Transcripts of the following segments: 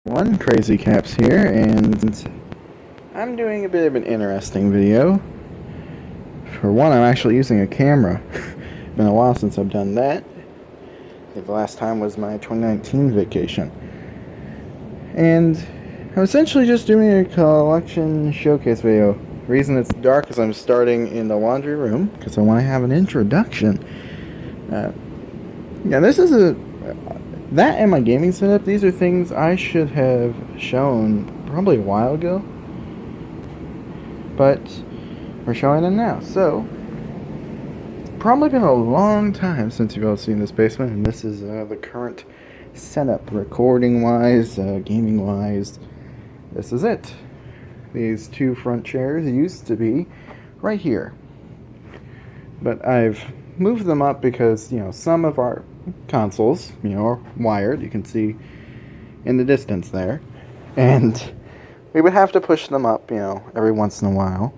One Crazy Caps here, and I'm doing a bit of an interesting video. For one, I'm actually using a camera. Been a while since I've done that. I think the last time was my 2019 vacation. And I'm essentially just doing a collection showcase video. The reason it's dark is I'm starting in the laundry room, because I want to have an introduction. Yeah, this is that and my gaming setup, these are things I should have shown probably a while ago. But we're showing them now. So, it's probably been a long time since you've all seen this basement, and this is the current setup, recording-wise, gaming-wise. This is it. These two front chairs used to be right here. But I've moved them up because, some of our consoles, are wired. You can see in the distance there. And we would have to push them up, every once in a while.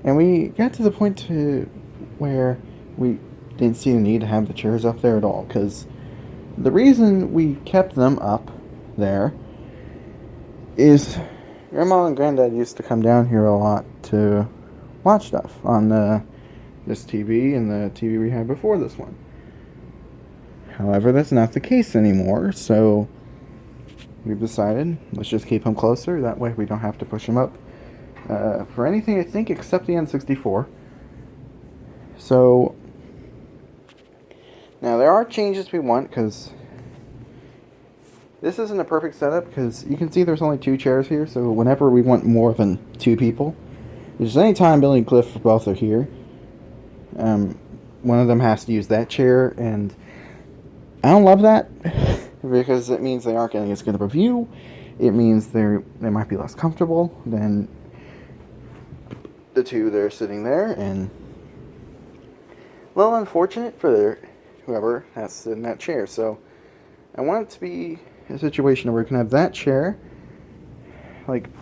And we got to the point where we didn't see the need to have the chairs up there at all. Because the reason we kept them up there is Grandma and Granddad used to come down here a lot to watch stuff on this TV and the TV we had before this one. However, that's not the case anymore, so we've decided let's just keep them closer. That way we don't have to push them up for anything, I think, except the N64. So, now there are changes we want, because this isn't a perfect setup, because you can see there's only two chairs here, so whenever we want more than two people, there's any time Billy and Cliff both are here, one of them has to use that chair, and I don't love that, because it means they aren't getting as good of a view. It means they might be less comfortable than the two that are sitting there, and a little unfortunate for whoever has to sit in that chair. So I want it to be a situation where we can have that chair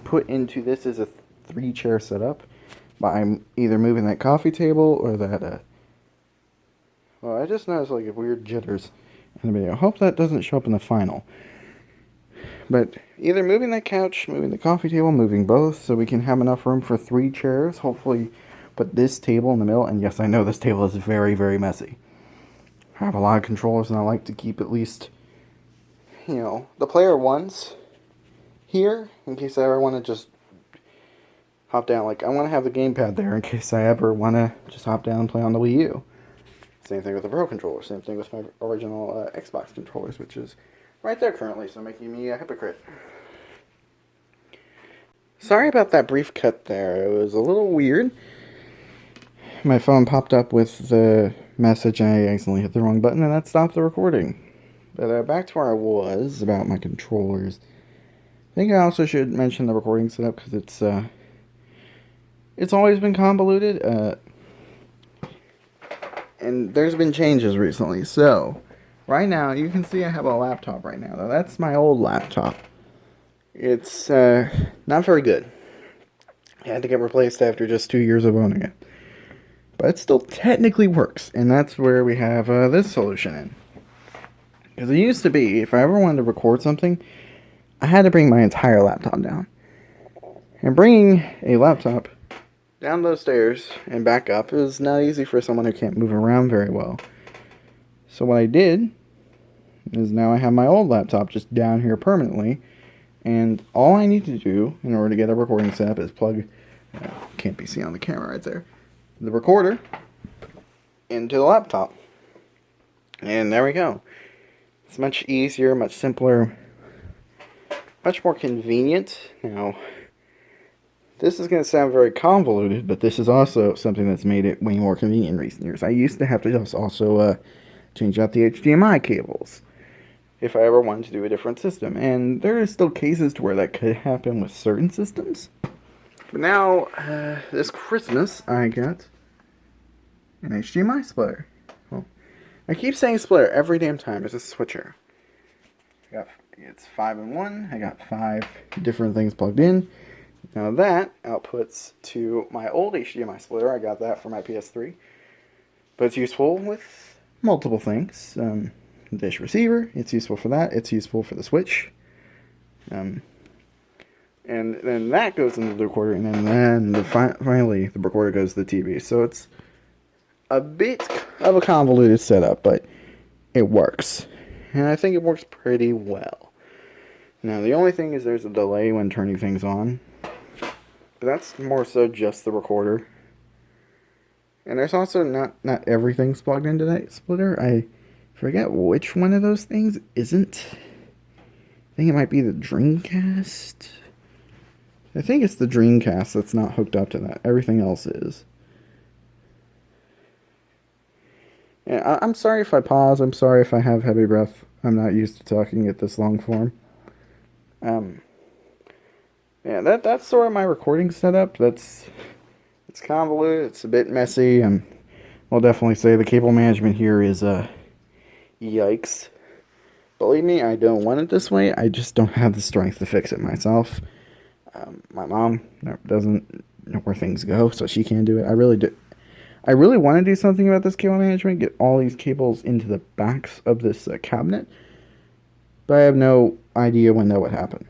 put into this as a 3-chair setup by either moving that coffee table or that well, I just noticed weird jitters in the video. I hope that doesn't show up in the final. But either moving that couch, moving the coffee table, moving both, so we can have enough room for 3 chairs. Hopefully put this table in the middle. And yes, I know this table is very, very messy. I have a lot of controllers, and I like to keep at least, the player ones here, in case I ever want to just hop down. I want to have the gamepad there in case I ever want to just hop down and play on the Wii U. Same thing with the Pro controller. Same thing with my original Xbox controllers, which is right there currently, so making me a hypocrite. Sorry about that brief cut there. It was a little weird. My phone popped up with the message, and I accidentally hit the wrong button, and that stopped the recording. But back to where I was about my controllers. I think I also should mention the recording setup, because it's always been convoluted. And there's been changes recently. So, right now, you can see I have a laptop right now. Now, that's my old laptop. It's not very good. I had to get replaced after just 2 years of owning it. But it still technically works. And that's where we have this solution in. Because it used to be, if I ever wanted to record something, I had to bring my entire laptop down. And bringing a laptop down those stairs and back up is not easy for someone who can't move around very well. So what I did is now I have my old laptop just down here permanently, and all I need to do in order to get a recording set up is plug, can't be seen on the camera right there, the recorder into the laptop. And there we go. It's much easier, much simpler, much more convenient. Now, this is going to sound very convoluted, but this is also something that's made it way more convenient in recent years. I used to have to just also change out the HDMI cables if I ever wanted to do a different system. And there are still cases to where that could happen with certain systems. But now, this Christmas, I got an HDMI splitter. Well, I keep saying splitter every damn time. It's a switcher. It's 5-in-1. I got 5 different things plugged in. Now that outputs to my old HDMI splitter. I got that for my PS3. But it's useful with multiple things. Dish receiver, it's useful for that. It's useful for the Switch. And then that goes into the recorder, and then finally the recorder goes to the TV. So it's a bit of a convoluted setup, but it works. And I think it works pretty well. Now, the only thing is there's a delay when turning things on. But that's more so just the recorder. And there's also not everything's plugged into that splitter. I forget which one of those things isn't. I think it might be the Dreamcast. I think it's the Dreamcast that's not hooked up to that. Everything else is. Yeah, I'm sorry if I pause. I'm sorry if I have heavy breath. I'm not used to talking at this long form. Yeah, that's sort of my recording setup. It's convoluted. It's a bit messy. I'll definitely say the cable management here is yikes. Believe me, I don't want it this way. I just don't have the strength to fix it myself. My mom doesn't know where things go, so she can't do it. I really want to do something about this cable management, get all these cables into the backs of this cabinet, but I have no idea when that would happen.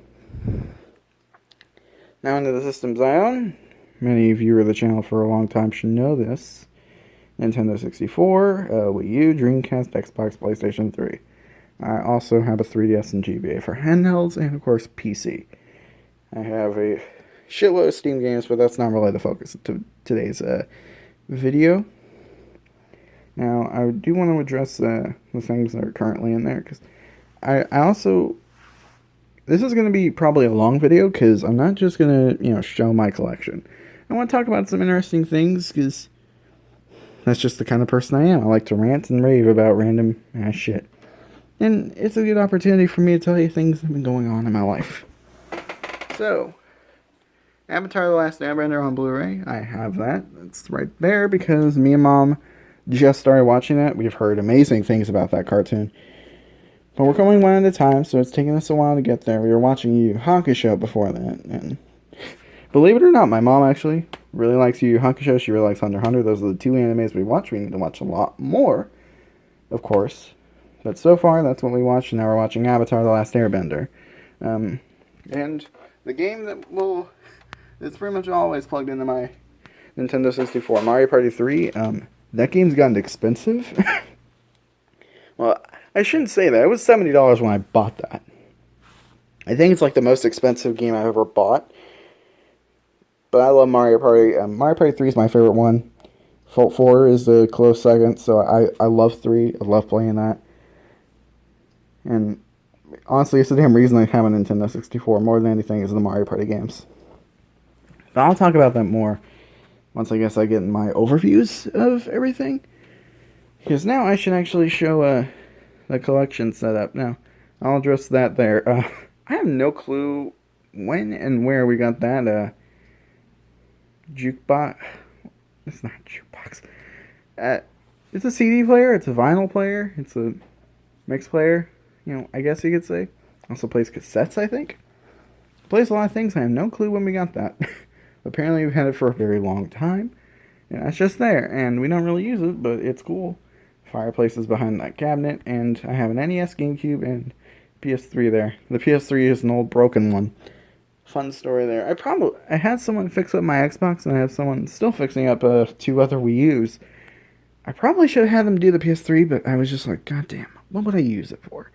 Now into the systems I own. Many of you who are the channel for a long time should know this. Nintendo 64, Wii U, Dreamcast, Xbox, PlayStation 3. I also have a 3DS and GBA for handhelds, and of course PC. I have a shitload of Steam games, but that's not really the focus of today's video. Now, I do want to address the things that are currently in there, because I also... This is going to be probably a long video, because I'm not just going to, show my collection. I want to talk about some interesting things, because that's just the kind of person I am. I like to rant and rave about random ass shit. And it's a good opportunity for me to tell you things that have been going on in my life. So, Avatar: The Last Airbender on Blu-ray. I have that. It's right there because me and Mom just started watching that. We've heard amazing things about that cartoon. But we're going one at a time, so it's taking us a while to get there. We were watching Yu Yu Hakusho before that, and believe it or not, my mom actually really likes Yu Yu Hakusho. She really likes Hunter x Hunter. Those are the two animes we watch. We need to watch a lot more, of course. But so far, that's what we watched, and now we're watching Avatar: The Last Airbender. And the game it's pretty much always plugged into my Nintendo 64. Mario Party 3, that game's gotten expensive. Well, I shouldn't say that. It was $70 when I bought that. I think it's like the most expensive game I've ever bought. But I love Mario Party. Mario Party 3 is my favorite one. Fault 4 is the close second, so I love 3. I love playing that. And honestly, it's the damn reason I have a Nintendo 64 more than anything is the Mario Party games. But I'll talk about that more once I guess I get in my overviews of everything. Because now I should actually show the collection setup. Now, I'll address that there. I have no clue when and where we got that jukebox. It's not a jukebox. It's a CD player. It's a vinyl player. It's a mix player. I guess you could say. Also plays cassettes, I think. Plays a lot of things. I have no clue when we got that. Apparently we've had it for a very long time. And it's just there. And we don't really use it, but it's cool. Fireplace is behind that cabinet. And I have an NES, GameCube, and PS3 there. The PS3 is an old broken one. Fun story there. I had someone fix up my Xbox, and I have someone still fixing up 2 other Wii U's. I probably should have had them do the PS3, but I was just like, God damn, what would I use it for?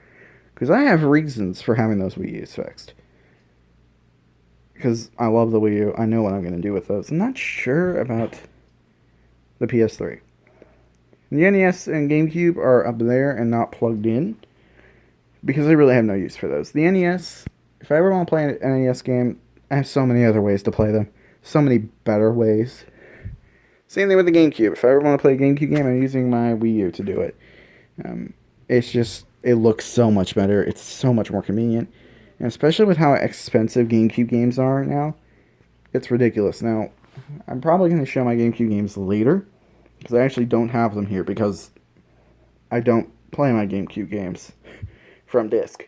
Because I have reasons for having those Wii U's fixed. Because I love the Wii U. I know what I'm going to do with those. I'm not sure about the PS3. The NES and GameCube are up there and not plugged in. Because I really have no use for those. The NES, if I ever want to play an NES game, I have so many other ways to play them. So many better ways. Same thing with the GameCube. If I ever want to play a GameCube game, I'm using my Wii U to do it. It's just... It looks so much better. It's so much more convenient. And especially with how expensive GameCube games are now, it's ridiculous. Now, I'm probably going to show my GameCube games later, because I actually don't have them here, because I don't play my GameCube games from disc.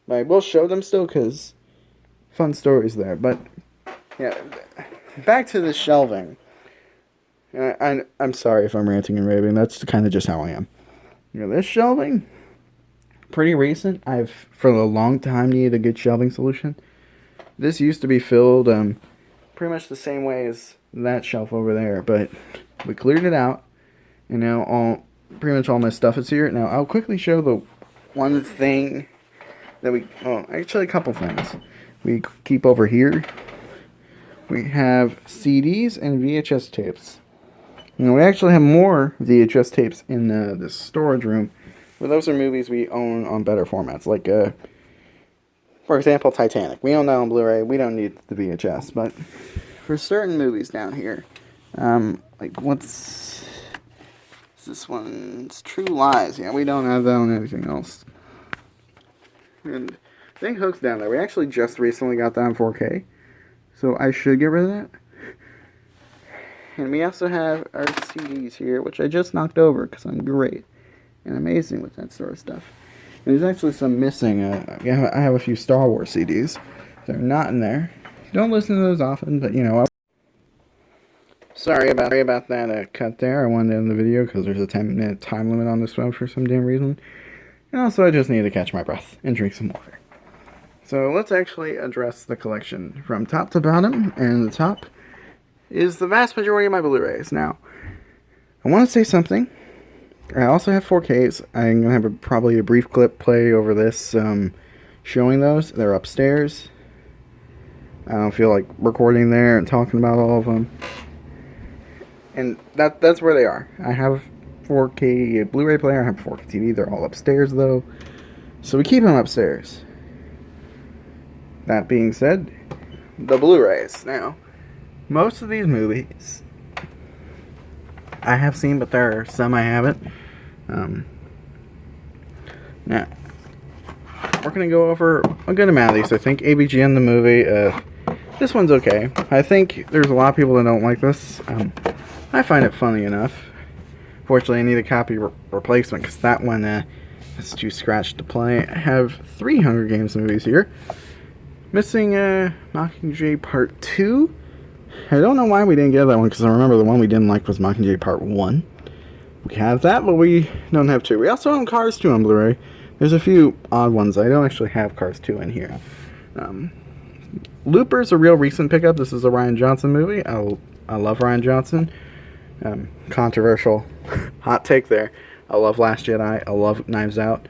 But I will show them still, because fun stories there. But, yeah, back to the shelving. I'm sorry if I'm ranting and raving. That's kind of just how I am. This shelving, pretty recent. I've, for a long time, needed a good shelving solution. This used to be filled pretty much the same way as that shelf over there, but we cleared it out, and now pretty much all my stuff is here. Now, I'll quickly show the one thing that actually a couple things we keep over here. We have CDs and VHS tapes. Now, we actually have more VHS tapes in the storage room, but those are movies we own on better formats, like, for example, Titanic. We own that on Blu-ray. We don't need the VHS, but for certain movies down here, like, what's this one? It's True Lies. Yeah, we don't have that on anything else. And I think Hook's down there. We actually just recently got that on 4K, so I should get rid of that. And we also have our CDs here, which I just knocked over because I'm great and amazing with that sort of stuff. And there's actually some missing. I have a few Star Wars CDs. They're not in there. Don't listen to those often, but sorry about that cut there. I wanted to end the video because there's a 10-minute time limit on this one for some damn reason. And also, I just need to catch my breath and drink some water. So let's actually address the collection from top to bottom, and the top is the vast majority of my Blu-rays. Now, I want to say something. I also have 4Ks. I'm going to have probably a brief clip play over this showing those. They're upstairs. I don't feel like recording there and talking about all of them. And that's where they are. I have 4K Blu-ray player. I have 4K TV. They're all upstairs, though. So we keep them upstairs. That being said, the Blu-rays. Now, most of these movies I have seen, but there are some I haven't. Now, we're going to go over a good amount of these. I think ABGN the movie, this one's okay. I think there's a lot of people that don't like this. I find it funny enough. Fortunately, I need a copy replacement because that one is too scratched to play. I have 3 Hunger Games movies here. Missing Mockingjay Part 2. I don't know why we didn't get that one, because I remember the one we didn't like was Mockingjay Part 1. We have that, but we don't have 2. We also own Cars 2 on Blu-ray. There's a few odd ones. I don't actually have Cars 2 in here. Looper's a real recent pickup. This is a Rian Johnson movie. I love Rian Johnson. Controversial hot take there. I love Last Jedi. I love Knives Out.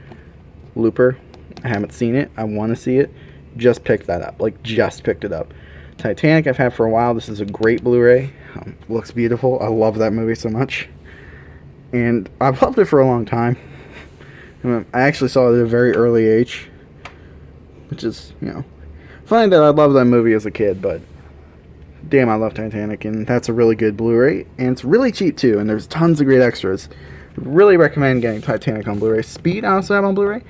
Looper, I haven't seen it. I want to see it. Just picked that up. Just picked it up. Titanic I've had for a while. This is a great Blu-ray. Looks beautiful. I love that movie so much. And I've loved it for a long time. I actually saw it at a very early age. Which is, funny that I loved that movie as a kid, but damn, I love Titanic, and that's a really good Blu-ray. And it's really cheap, too, and there's tons of great extras. Really recommend getting Titanic on Blu-ray. Speed I also have on Blu-ray.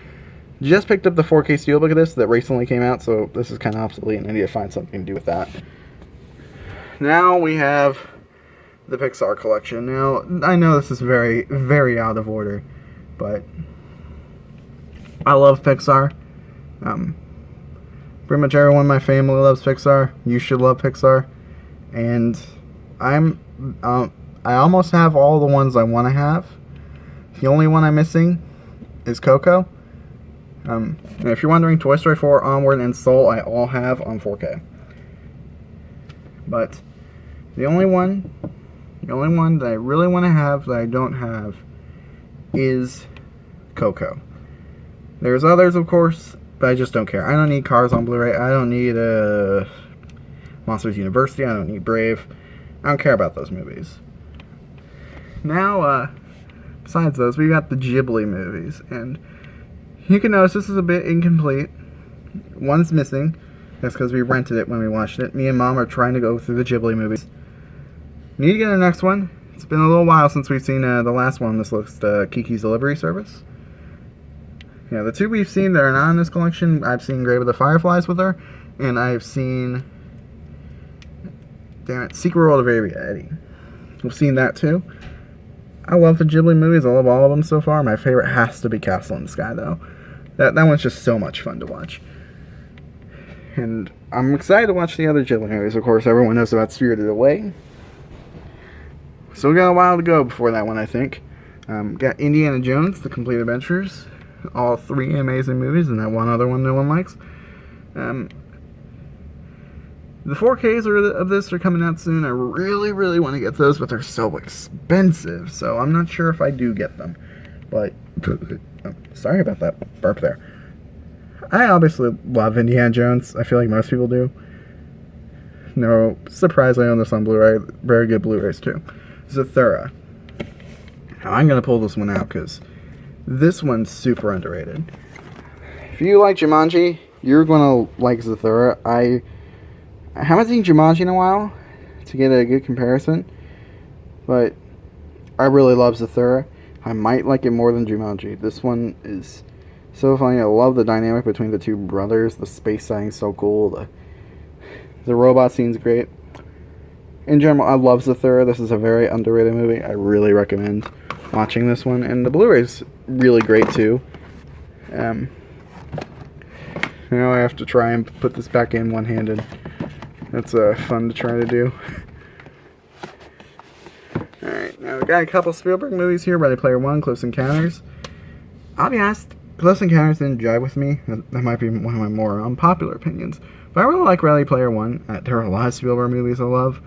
Just picked up the 4K Steelbook of this that recently came out, so this is kind of obsolete, and I need to find something to do with that. Now we have the Pixar collection. Now, I know this is very, very out of order, but I love Pixar. Pretty much everyone in my family loves Pixar. You should love Pixar. And I almost have all the ones I want to have. The only one I'm missing is Coco. And if you're wondering, Toy Story 4, Onward, and Soul, I all have on 4K. But the only one that I really want to have that I don't have is Coco. There's others, of course, but I just don't care. I don't need Cars on Blu-ray. I don't need Monsters University. I don't need Brave. I don't care about those movies. Now, besides those, we got the Ghibli movies, and you can notice this is a bit incomplete. One's missing. That's because we rented it when we watched it. Me and Mom are trying to go through the Ghibli movies. Need to get the next one. It's been a little while since we've seen the last one on this list, Kiki's Delivery Service. Yeah, the 2 we've seen that are not in this collection, I've seen Grave of the Fireflies with her, and I've seen, Secret World of Avery Eddie. We've seen that too. I love the Ghibli movies. I love all of them so far. My favorite has to be Castle in the Sky, though. That one's just so much fun to watch. And I'm excited to watch the other Ghibli movies. Of course, everyone knows about Spirited Away. Still got a while to go before that one, I think. Got Indiana Jones, The Complete Adventures. all 3 amazing movies and that one other one no one likes. The 4Ks of this are coming out soon. I really, really want to get those, but they're so expensive, so I'm not sure if I do get them. But, sorry about that burp there. I obviously love Indiana Jones. I feel like most people do. No surprise, I own this on Blu-ray. Very good Blu-rays, too. Zathura. Now, I'm going to pull this one out, because this one's super underrated. If you like Jumanji, you're going to like Zathura. I haven't seen Jumanji in a while to get a good comparison, but I really love Zathura. I might like it more than Jumanji. This one is so funny. I love the dynamic between the two brothers. The space setting's so cool. The robot scene's great. In general, I love Zathura. This is a very underrated movie. I really recommend watching this one. And the Blu-ray's really great, too. Now I have to try and put this back in one-handed. That's fun to try to do. Alright, now we got a couple Spielberg movies here. Ready Player One, Close Encounters. I'll be honest, Close Encounters didn't jive with me. That might be one of my more unpopular opinions. But I really like Ready Player One. There are a lot of Spielberg movies I love.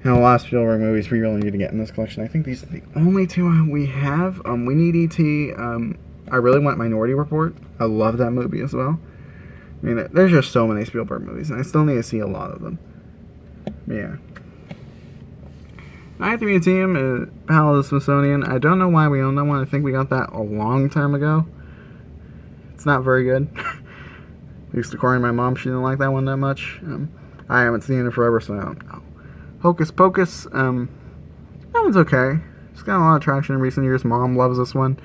And a lot of Spielberg movies we really need to get in this collection. I think these are the only 2 we have. We need E.T. I really want Minority Report. I love that movie as well. I mean, there's just so many Spielberg movies, and I still need to see a lot of them. Yeah. Night at the Museum, Battle of the Smithsonian. I don't know why we own that one. I think we got that a long time ago. It's not very good. At least according to my mom, she didn't like that one that much. I haven't seen it forever, so I don't know. Hocus Pocus. That one's okay. It's got a lot of traction in recent years. Mom loves this one.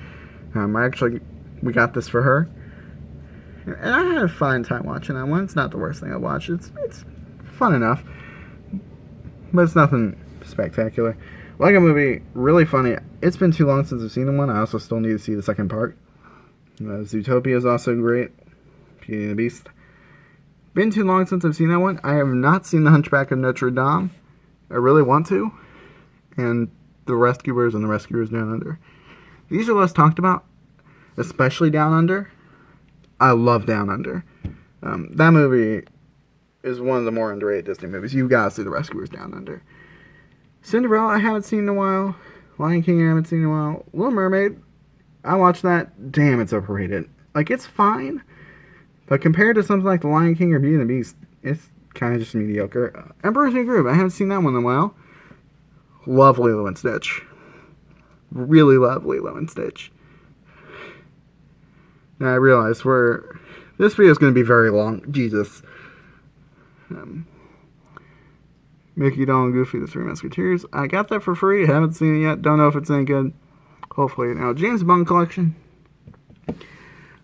We got this for her. And I had a fine time watching that one. It's not the worst thing I've watched. It's fun enough. But it's nothing spectacular. Like a movie, really funny. It's been too long since I've seen one. I also still need to see the second part. Zootopia is also great. Beauty and the Beast. Been too long since I've seen that one. I have not seen The Hunchback of Notre Dame. I really want to. And The Rescuers and The Rescuers Down Under. These are less talked about. Especially Down Under. I love Down Under. That movie is one of the more underrated Disney movies. You've got to see The Rescuers Down Under. Cinderella, I haven't seen in a while. Lion King, I haven't seen in a while. Little Mermaid, I watched that. Damn, it's overrated. Like, it's fine. But compared to something like The Lion King or Beauty and the Beast, it's kind of just mediocre. Emperor's New Groove, I haven't seen that one in a while. Lovely Lilo and Stitch. Really lovely Lilo and Stitch. Now I realize this video is going to be very long. Jesus. Mickey, Donald, and Goofy, The Three Musketeers. I got that for free. Haven't seen it yet. Don't know if it's any good. Hopefully. Now, James Bond collection.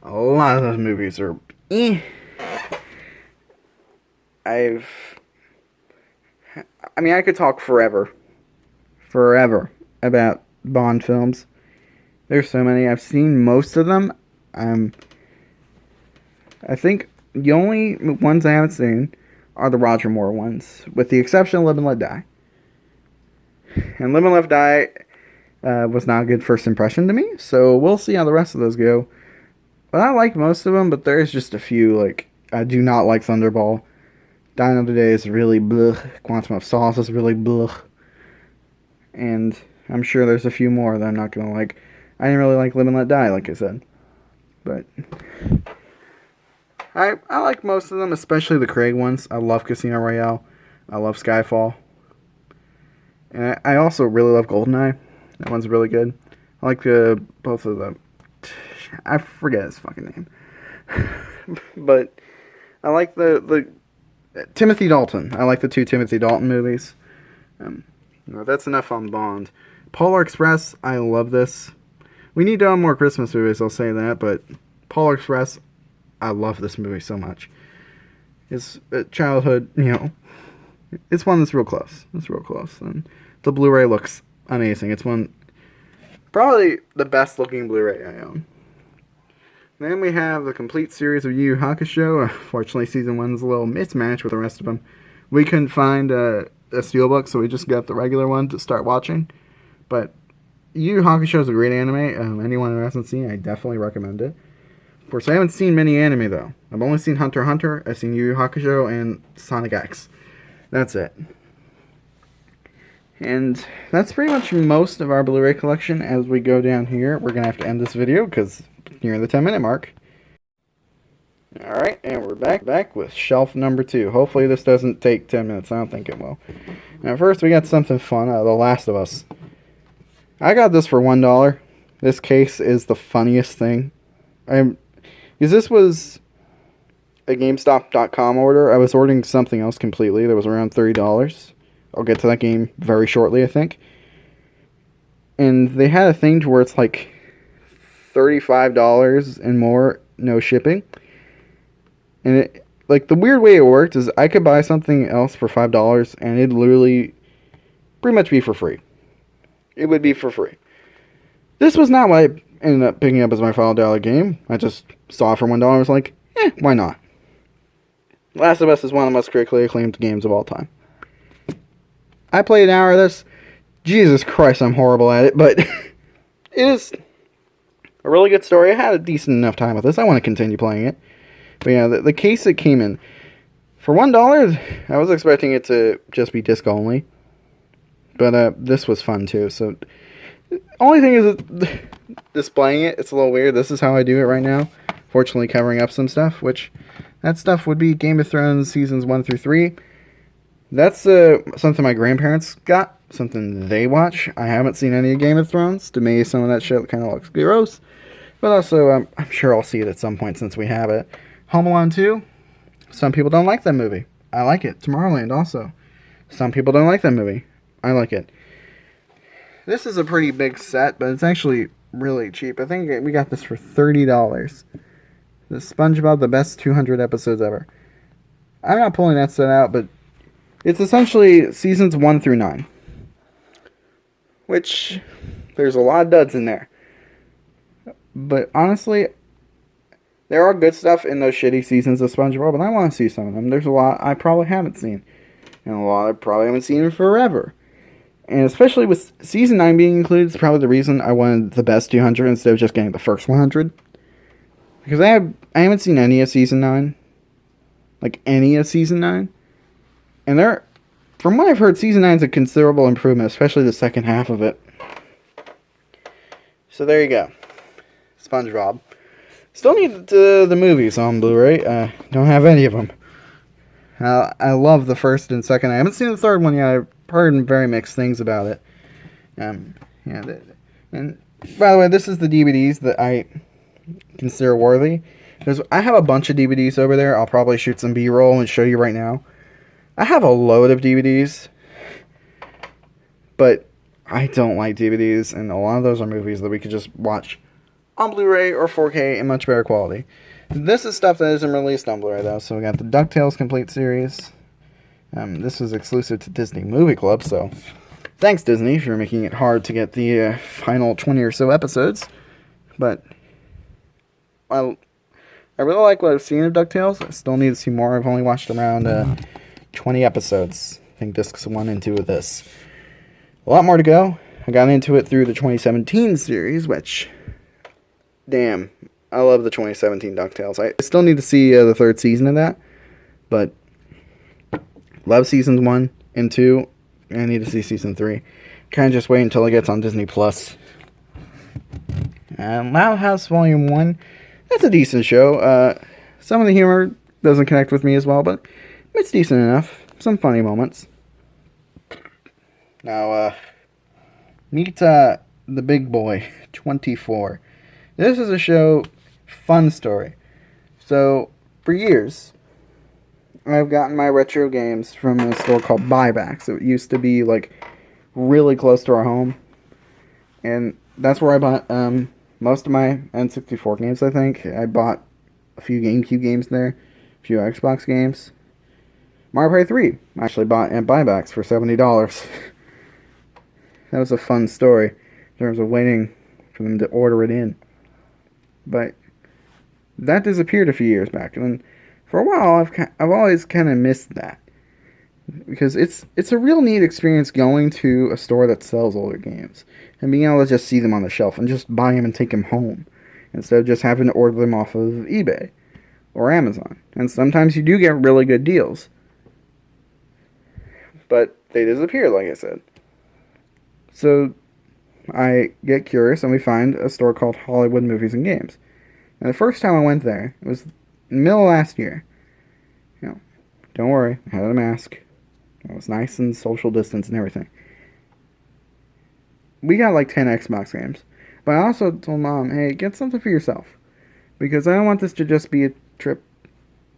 A lot of those movies are... I could talk forever about Bond films. There's so many. I've seen most of them. I think the only ones I haven't seen are the Roger Moore ones, with the exception of Live and Let Die. And Live and Let Die was not a good first impression to me, so we'll see how the rest of those go. But I like most of them, but there's just a few, like, I do not like Thunderball. Dine of the Day is really blech. Quantum of Solace is really blech. And I'm sure there's a few more that I'm not going to like. I didn't really like Live and Let Die, like I said. But I like most of them, especially the Craig ones. I love Casino Royale. I love Skyfall. And I also really love GoldenEye. That one's really good. I like both of them. I forget his fucking name. But I like the Timothy Dalton. I like the 2 Timothy Dalton movies. That's enough on Bond. Polar Express, I love this. We need to own more Christmas movies, I'll say that, but Polar Express, I love this movie so much. It's childhood, it's one that's real close. It's real close. And the Blu-ray looks amazing. It's probably the best looking Blu-ray I own. Then we have the complete series of Yu Yu Hakusho. Unfortunately, season 1's a little mismatched with the rest of them. We couldn't find a steelbook, so we just got the regular one to start watching. But Yu Yu Hakusho is a great anime. Anyone who hasn't seen it, I definitely recommend it. Of course, I haven't seen many anime, though. I've only seen Hunter x Hunter, I've seen Yu Yu Hakusho, and Sonic X. That's it. And that's pretty much most of our Blu-ray collection. As we go down here, we're going to have to end this video because near the 10-minute mark. Alright, and we're back with shelf number 2. Hopefully this doesn't take 10 minutes. I don't think it will. Now first we got something fun. The Last of Us. I got this for $1. This case is the funniest thing. Because this was a GameStop.com order. I was ordering something else completely that was around $30. I'll get to that game very shortly, I think. And they had a thing to where it's like $35 and more, no shipping. And it, like, the weird way it worked is I could buy something else for $5 and it'd literally pretty much be for free. It would be for free. This was not what I ended up picking up as my $5 game. I just saw it for $1 and was like, why not? Last of Us is one of the most critically acclaimed games of all time. I played an hour of this. Jesus Christ, I'm horrible at it, but it is a really good story. I had a decent enough time with this. I want to continue playing it. But yeah, the case that came in, for $1, I was expecting it to just be disc only. But this was fun too. So, only thing is displaying it, it's a little weird. This is how I do it right now. Fortunately, covering up some stuff, which that stuff would be Game of Thrones seasons 1 through 3. That's something my grandparents got, something they watch. I haven't seen any of Game of Thrones. To me, some of that shit kind of looks gross. But also, I'm sure I'll see it at some point since we have it. Home Alone 2. Some people don't like that movie. I like it. Tomorrowland also. Some people don't like that movie. I like it. This is a pretty big set, but it's actually really cheap. I think we got this for $30. The SpongeBob, the best 200 episodes ever. I'm not pulling that set out, but it's essentially seasons 1 through 9. Which, there's a lot of duds in there. But honestly, there are good stuff in those shitty seasons of SpongeBob, and I want to see some of them. There's a lot I probably haven't seen. And a lot I probably haven't seen in forever. And especially with season 9 being included, it's probably the reason I wanted the best 200 instead of just getting the first 100. Because I haven't seen any of season 9. Like, any of season 9. And from what I've heard, season 9 is a considerable improvement, especially the second half of it. So there you go. SpongeBob. Still need the movies on Blu-ray. Don't have any of them. I love the first and second. I haven't seen the third one yet. I've heard very mixed things about it. And by the way, this is the DVDs that I consider worthy. I have a bunch of DVDs over there. I'll probably shoot some B-roll and show you right now. I have a load of DVDs, but I don't like DVDs, and a lot of those are movies that we could just watch on Blu-ray or 4K in much better quality. This is stuff that isn't released on Blu-ray, though. So we got the DuckTales Complete Series. This was exclusive to Disney Movie Club, so thanks, Disney, for making it hard to get the final 20 or so episodes. But I really like what I've seen of DuckTales. I still need to see more. I've only watched around 20 episodes. I think discs 1 and 2 of this. A lot more to go. I got into it through the 2017 series, which, damn, I love the 2017 DuckTales. I still need to see the third season of that, but love seasons 1 and 2. I need to see season 3. Kind of just wait until it gets on Disney Plus. Loud House Volume 1. That's a decent show. Some of the humor doesn't connect with me as well, but it's decent enough. Some funny moments. Now, meet the big boy, 24. This is a show, fun story. So, for years, I've gotten my retro games from a store called Buybacks. It used to be, like, really close to our home. And that's where I bought most of my N64 games, I think. I bought a few GameCube games there, a few Xbox games. Mario Party 3, I actually bought at Buybacks for $70. That was a fun story in terms of waiting for them to order it in. But that disappeared a few years back, and then for a while I've always kind of missed that. because it's a real neat experience going to a store that sells older games and being able to just see them on the shelf and just buy them and take them home instead of just having to order them off of eBay or Amazon. And sometimes you do get really good deals, but they disappear, like I said. So I get curious and we find a store called Hollywood Movies and Games. And the first time I went there, it was in the middle of last year. You know, don't worry, I had a mask. It was nice and social distance and everything. We got like 10 Xbox games. But I also told Mom, hey, get something for yourself. Because I don't want this to just be a trip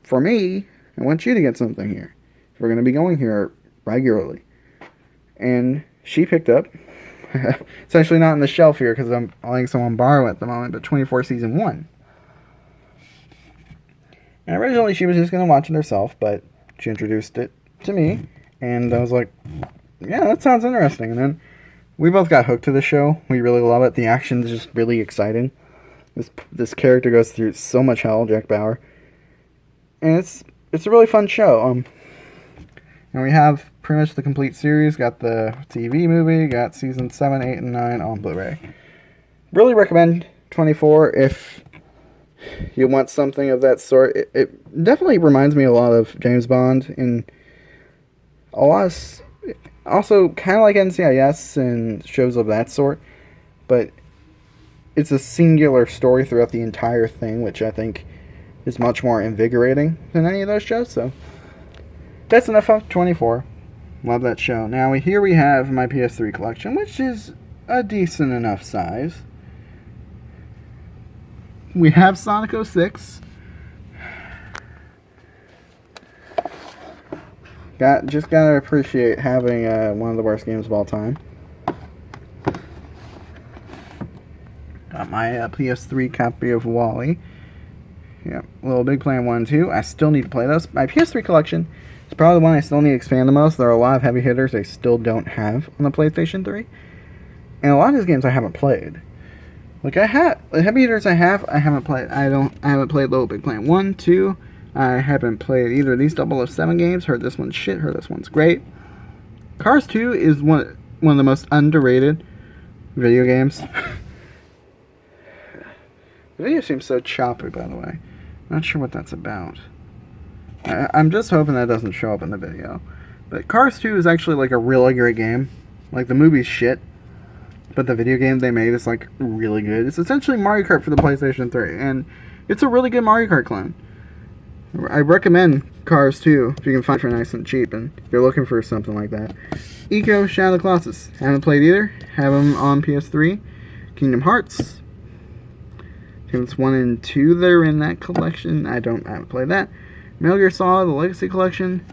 for me. I want you to get something here. We're going to be going here regularly. And she picked up, essentially not on the shelf here because I'm letting someone borrow it at the moment, but 24 Season 1. And originally she was just going to watch it herself, but she introduced it to me. And I was like, yeah, that sounds interesting. And then we both got hooked to the show. We really love it. The action is just really exciting. This character goes through so much hell, Jack Bauer. And it's a really fun show. And we have pretty much the complete series. Got the TV movie, got season 7, 8, and 9 on Blu-ray. Really recommend 24 if you want something of that sort. It definitely reminds me a lot of James Bond in a lot of, also kind of like NCIS and shows of that sort, but it's a singular story throughout the entire thing, which I think is much more invigorating than any of those shows. So that's enough of 24. Love that show. Now here we have my PS3 collection, which is a decent enough size. We have Sonic 06. Just gotta appreciate having one of the worst games of all time. Got my PS3 copy of Wall-E. Yeah, Little Big Planet 1 and 2. I still need to play those. My PS3 collection is probably the one I still need to expand the most. There are a lot of heavy hitters I still don't have on the PlayStation 3. And a lot of these games I haven't played. Like the heavy hitters I haven't played. I haven't played Little Big Planet 1, 2. I haven't played either of these 007 games. Heard this one's shit. Heard this one's great. Cars 2 is one of the most underrated video games. The video seems so choppy, by the way. Not sure what that's about. I'm just hoping that doesn't show up in the video. But Cars 2 is actually like a really great game. Like the movie's shit, but the video game they made is like really good. It's essentially Mario Kart for the PlayStation 3, and it's a really good Mario Kart clone. I recommend Cars 2 if you can find it for nice and cheap, and if you're looking for something like that. Eco Shadow of the Colossus. Haven't played either. Have them on PS3. Kingdom Hearts. Kingdoms 1 and 2 that are in that collection. I haven't played that. Metal Gear Solid, the Legacy Collection.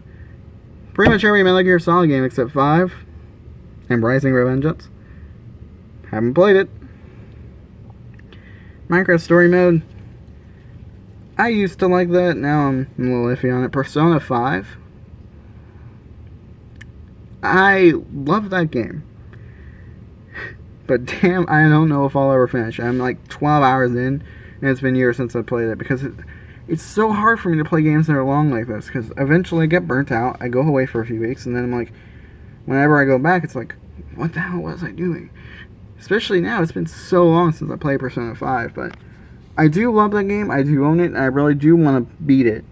Pretty much every Metal Gear Solid game except 5. And Rising Revengeance. Haven't played it. Minecraft Story Mode. I used to like that. Now I'm a little iffy on it. Persona 5. I love that game. But damn, I don't know if I'll ever finish. I'm like 12 hours in, and it's been years since I played it. Because it's so hard for me to play games that are long like this. Because eventually I get burnt out. I go away for a few weeks, and then I'm like, whenever I go back, it's like, what the hell was I doing? Especially now, it's been so long since I played Persona 5. But I do love that game. I do own it. And I really do want to beat it.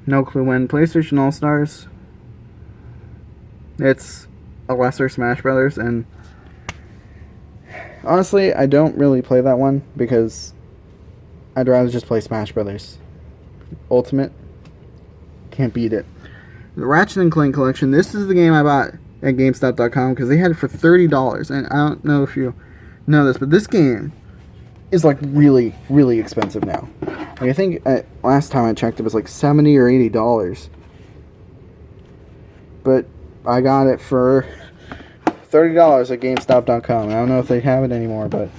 No clue when. PlayStation All-Stars. It's a lesser Smash Brothers. And honestly, I don't really play that one because I'd rather just play Smash Brothers. Ultimate. Can't beat it. The Ratchet & Clank Collection. This is the game I bought at GameStop.com because they had it for $30. And I don't know if you know this, but this game is like really, really expensive now. Like I think last time I checked it was like $70 or $80. But I got it for $30 at GameStop.com. I don't know if they have it anymore, but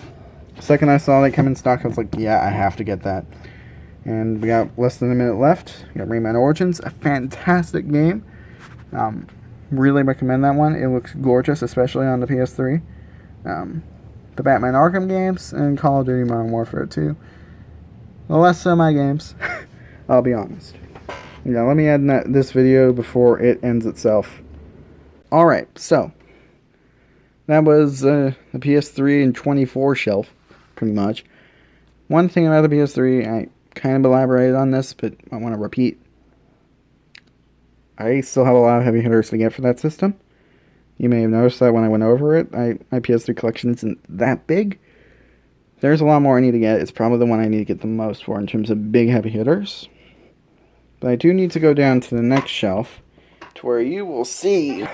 the second I saw they come in stock, I was like, yeah, I have to get that. And we got less than a minute left. We got Rayman Origins, a fantastic game. Really recommend that one. It looks gorgeous, especially on the PS3. The Batman Arkham games, and Call of Duty Modern Warfare 2. The less so my games, I'll be honest. Yeah, let me end this video before it ends itself. Alright, so that was the PS3 and 24 shelf, pretty much. One thing about the PS3, I kind of elaborated on this, but I want to repeat. I still have a lot of heavy hitters to get for that system. You may have noticed that when I went over it. My PS3 collection isn't that big. There's a lot more I need to get. It's probably the one I need to get the most for in terms of big heavy hitters. But I do need to go down to the next shelf to where you will see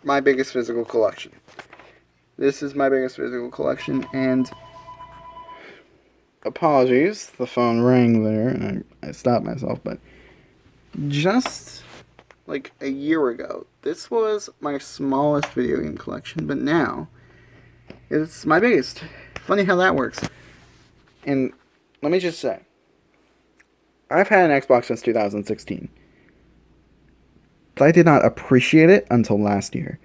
my biggest physical collection. This is my biggest physical collection, and apologies, the phone rang there, and I stopped myself, but just like a year ago, this was my smallest video game collection, but now it's my biggest. Funny how that works. And let me just say, I've had an Xbox since 2016. But I did not appreciate it until last year,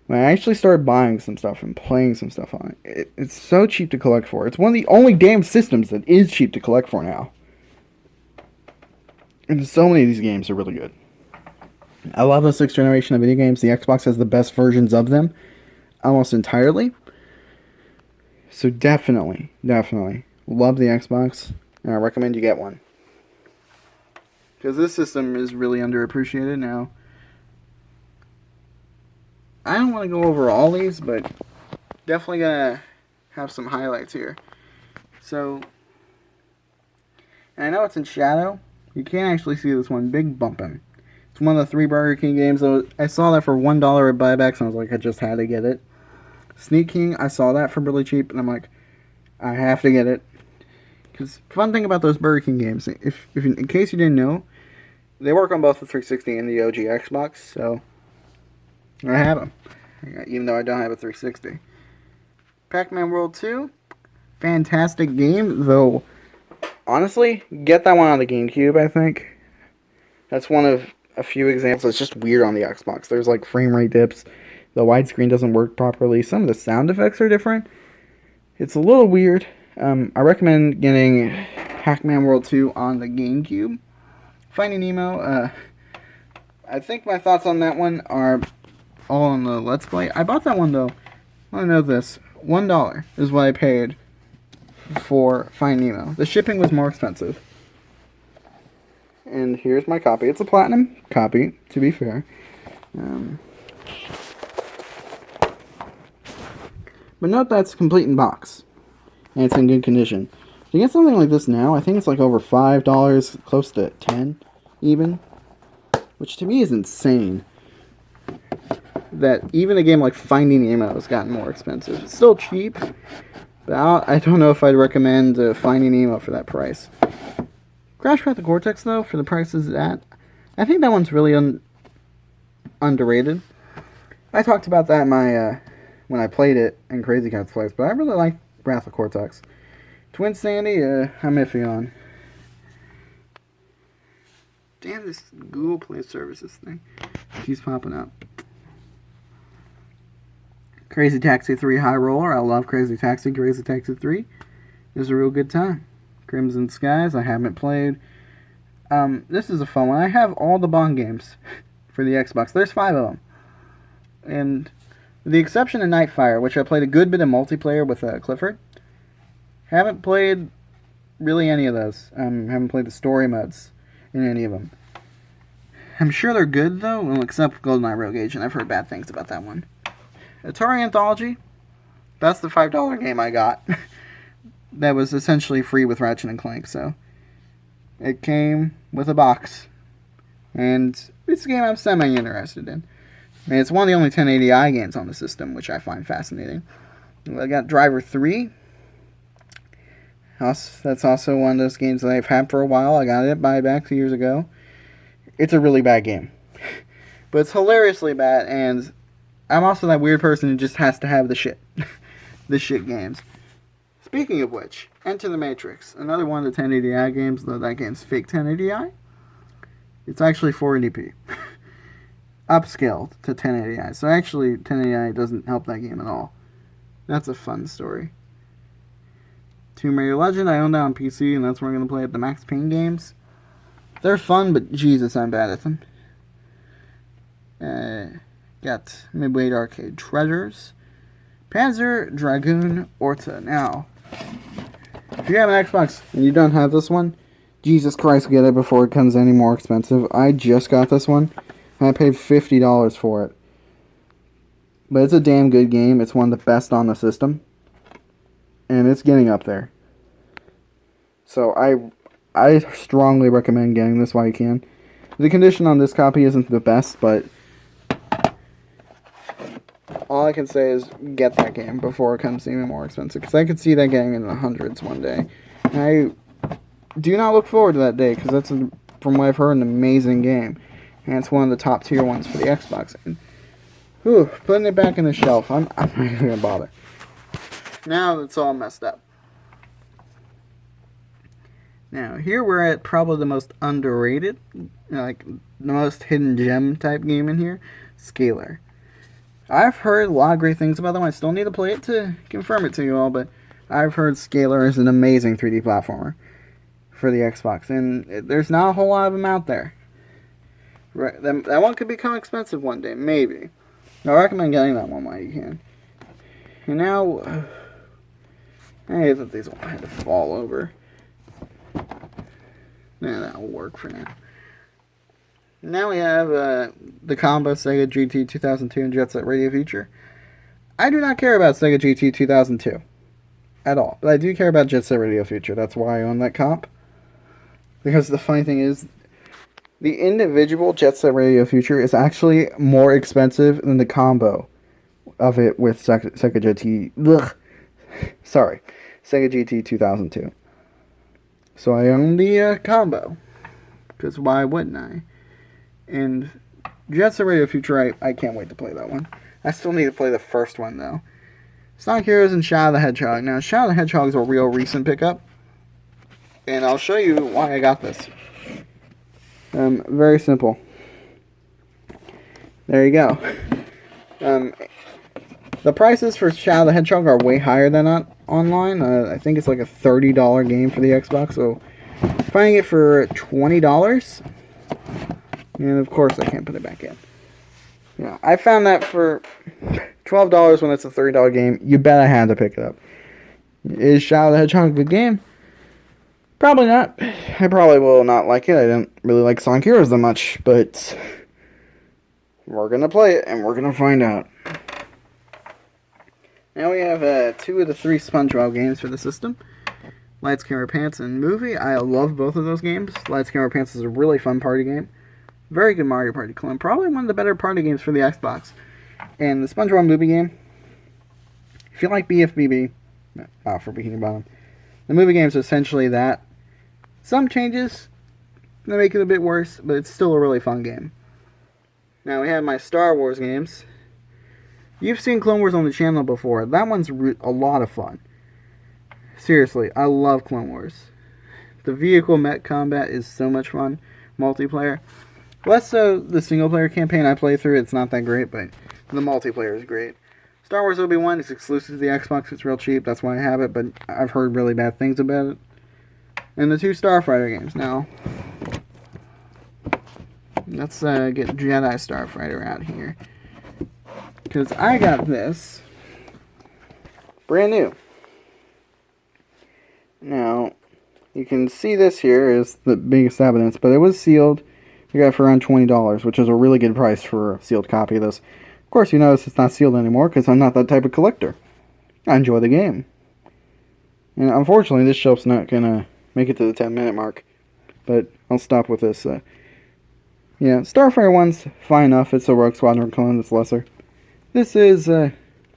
when I actually started buying some stuff and playing some stuff on it. It's so cheap to collect for. It's one of the only damn systems that is cheap to collect for now. And so many of these games are really good. I love the 6th generation of video games. The Xbox has the best versions of them, almost entirely. So definitely love the Xbox, and I recommend you get one. Because this system is really underappreciated now. I don't want to go over all these, but definitely gonna have some highlights here. So, and I know it's in shadow. You can't actually see this one. Big Bumpin'. It's one of the 3 Burger King games. I saw that for $1 at buybacks, and I was like, I just had to get it. Sneak King, I saw that for really cheap, and I'm like, I have to get it. Because fun thing about those Burger King games, if in case you didn't know, they work on both the 360 and the OG Xbox, so I have them, even though I don't have a 360. Pac-Man World 2, fantastic game, though, honestly, get that one on the GameCube, I think. That's one of a few examples. It's just weird on the Xbox. There's like frame rate dips. The widescreen doesn't work properly. Some of the sound effects are different. It's a little weird. I recommend getting Pac-Man World 2 on the GameCube. Finding Nemo, I think my thoughts on that one are all on the Let's Play. I bought that one, though. I know this. $1 is what I paid for Finding Nemo. The shipping was more expensive. And here's my copy. It's a platinum copy, to be fair. But note that's complete in box. And it's in good condition. To get something like this now, I think it's like over $5, close to $10 even. Which to me is insane. That even a game like Finding Nemo has gotten more expensive. It's still cheap, but I don't know if I'd recommend Finding Nemo for that price. Crash Bandicoot Cortex, though, for the prices at, I think that one's really underrated. I talked about that in my when I played it in Crazy Cat's Place, but I really like Wrath of Cortex. Twin Sandy, I'm iffy on. Damn, this Google Play Services thing keeps popping up. Crazy Taxi 3 High Roller. I love Crazy Taxi. Crazy Taxi 3 is a real good time. Crimson Skies, I haven't played. This is a fun one. I have all the Bond games for the Xbox. There's 5 of them. And with the exception of Nightfire, which I played a good bit of multiplayer with Clifford, haven't played really any of those. Haven't played the story modes in any of them. I'm sure they're good, though, well, except GoldenEye Rogue Agent. I've heard bad things about that one. Atari Anthology, that's the $5 game I got. That was essentially free with Ratchet & Clank, so it came with a box. And it's a game I'm semi-interested in. I mean, it's one of the only 1080i games on the system, which I find fascinating. I got Driver 3. That's also one of those games that I've had for a while. I got it at buyback 2 years ago. It's a really bad game. But it's hilariously bad, and I'm also that weird person who just has to have the shit. The shit games. Speaking of which, Enter the Matrix. Another one of the 1080i games, though that game's fake 1080i. It's actually 480p. Upscaled to 1080i. So actually, 1080i doesn't help that game at all. That's a fun story. Tomb Raider Legend, I own that on PC, and that's where I'm going to play at the Max Payne games. They're fun, but Jesus, I'm bad at them. Got Midway Arcade Treasures, Panzer Dragoon Orta. Now, if you have an Xbox and you don't have this one, Jesus Christ, get it before it comes any more expensive. I just got this one, and I paid $50 for it. But it's a damn good game. It's one of the best on the system, and it's getting up there. So I strongly recommend getting this while you can. The condition on this copy isn't the best, but all I can say is get that game before it comes even more expensive, because I could see that getting in the hundreds one day. And I do not look forward to that day, because that's, from what I've heard, an amazing game. And it's one of the top tier ones for the Xbox. And, putting it back in the shelf, I'm not even going to bother. Now it's all messed up. Now, here we're at probably the most underrated, like, the most hidden gem type game in here, Scalar. I've heard a lot of great things about them. I still need to play it to confirm it to you all, but I've heard Scalar is an amazing 3D platformer for the Xbox, and there's not a whole lot of them out there. Right, that one could become expensive one day, maybe. I recommend getting that one while you can. And now, I hate that these all had to fall over. Yeah, that'll work for now. Now we have the combo Sega GT 2002 and Jet Set Radio Future. I do not care about Sega GT 2002 at all, but I do care about Jet Set Radio Future. That's why I own that comp. Because the funny thing is, the individual Jet Set Radio Future is actually more expensive than the combo of it with Sega GT. Sega GT 2002. So I own the combo, because why wouldn't I? And Jet Set Radio Future, I can't wait to play that one. I still need to play the first one, though. Sonic Heroes and Shadow the Hedgehog. Now, Shadow the Hedgehog is a real recent pickup, and I'll show you why I got this. Very simple. There you go. The prices for Shadow the Hedgehog are way higher than online. I think it's like a $30 game for the Xbox, so finding it for $20, and of course I can't put it back in. Yeah, I found that for $12 when it's a $30 game. You bet I had to pick it up. Is Shadow the Hedgehog a good game? Probably not. I probably will not like it. I didn't really like Sonic Heroes that much, but we're going to play it, and we're going to find out. Now we have 2 of the 3 SpongeBob games for the system. Lights, Camera, Pants, and Movie. I love both of those games. Lights, Camera, Pants is a really fun party game. Very good Mario Party clone. Probably one of the better party games for the Xbox. And the SpongeBob Movie game, if you like BFBB, for Bikini Bottom, the movie game is essentially that. Some changes that make it a bit worse, but it's still a really fun game. Now we have my Star Wars games. You've seen Clone Wars on the channel before. That one's a lot of fun. Seriously, I love Clone Wars. The vehicle mech combat is so much fun. Multiplayer. Less so the single player campaign I play through, it's not that great, but the multiplayer is great. Star Wars Obi-Wan is exclusive to the Xbox, it's real cheap, that's why I have it, but I've heard really bad things about it. And the 2 Starfighter games. Now, let's get Jedi Starfighter out here. Because I got this brand new. Now, you can see this here is the biggest evidence, but it was sealed. I got it for around $20, which is a really good price for a sealed copy of this. Of course, you notice it's not sealed anymore because I'm not that type of collector. I enjoy the game. And unfortunately, this shelf's not going to make it to the 10-minute mark. But I'll stop with this. Yeah, Starfighter 1's fine enough. It's a Rogue Squadron clone that's lesser. This is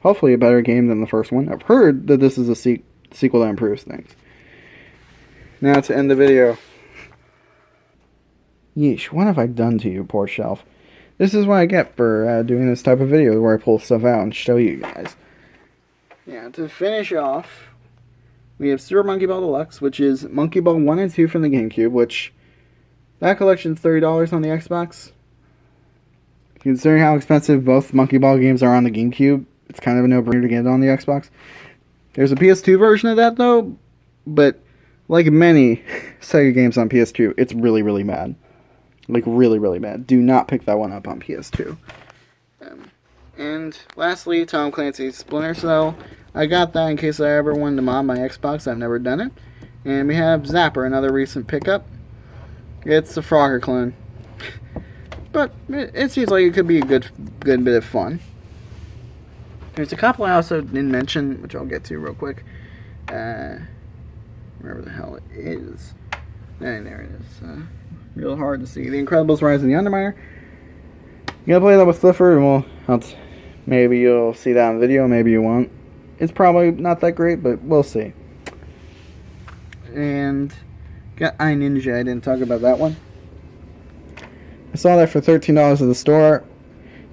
hopefully a better game than the first one. I've heard that this is a sequel that improves things. Now to end the video. Yeesh, what have I done to you, poor shelf? This is what I get for doing this type of video where I pull stuff out and show you guys. Yeah, to finish off, we have Super Monkey Ball Deluxe, which is Monkey Ball 1 and 2 from the GameCube, which that collection's $30 on the Xbox. Considering how expensive both Monkey Ball games are on the GameCube, it's kind of a no-brainer to get it on the Xbox. There's a PS2 version of that, though, but like many Sega games on PS2, it's really, really bad. Like, really, really bad. Do not pick that one up on PS2. And lastly, Tom Clancy's Splinter Cell. I got that in case I ever wanted to mod my Xbox. I've never done it. And we have Zapper, another recent pickup. It's a Frogger clone. But it seems like it could be a good bit of fun. There's a couple I also didn't mention, which I'll get to real quick. Wherever the hell it is. And there it is. Real hard to see. The Incredibles Rise of the Underminer. You gotta play that with Clifford, and maybe you'll see that on video, maybe you won't. It's probably not that great, but we'll see. And got iNinja. I didn't talk about that one. I saw that for $13 at the store.